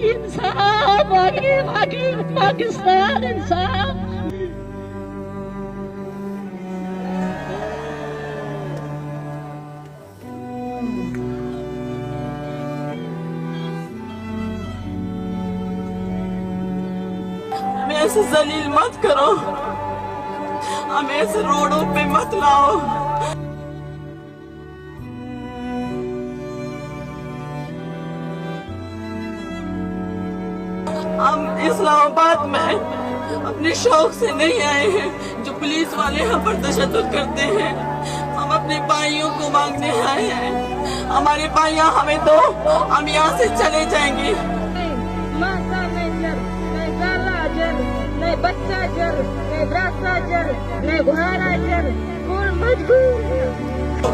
इंसाफ पाकिस्तान इंसाफ। हमें ऐसे जलील मत करो, हमें ऐसे रोडों पे मत लाओ। हम इस्लामाबाद में अपने शौक से नहीं आए हैं। जो पुलिस वाले हम पर तशद्दुद करते हैं, हम अपने भाइयों को मांगने आए हैं। हमारे भाइयां हमें दो, हम यहाँ से चले जाएंगे। माता नहीं जर, नहीं गाला जर, नहीं बच्चा जर, नहीं रास्ता जर, नहीं घोड़ा जर, कौन मजबूर।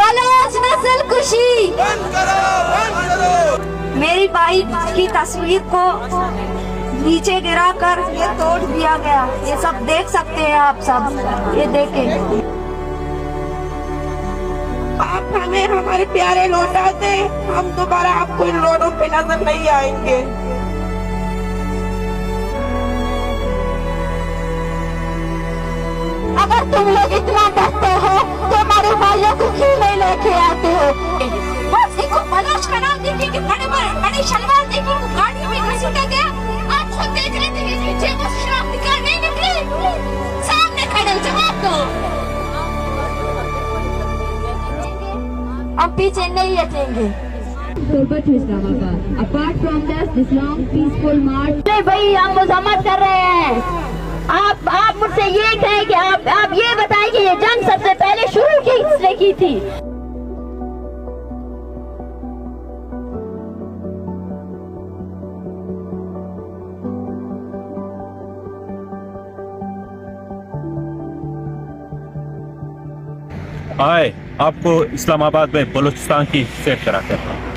बलोच नस्ल कुशी बंद करो, बंद करो। मेरी भाई की तस्वीर को नीचे गिराकर ये तोड़ दिया गया। ये सब देख सकते हैं आप सब, ये देखें। आप हमें हमारे प्यारे लौटा दे, हम दोबारा आपको इन रोडों पे नजर नहीं आएंगे। अगर तुम लोग इतना डरते हो तो हमारे भाइयों को क्यों नहीं लेके आते हो? बस इनको बलोच का नाम देखिए कि बड़ी शलवार देखिए, वो गाड़ी में घसीटा गया। आप खुद देख रहे थे कि पीछे वो शराब निकाल नहीं निकली। सामने खड़े जवाब दो। हम पीछे नहीं हटेंगे। Apart from this long peaceful march, नहीं भाई, हम मजम्मत कर रहे हैं। आप मुझसे ये कहें कि आप ये बताएं कि ये जंग सबसे पहले शुरू किसने की थी? आए आपको इस्लामाबाद में बलूचिस्तान की सेट कराते हैं।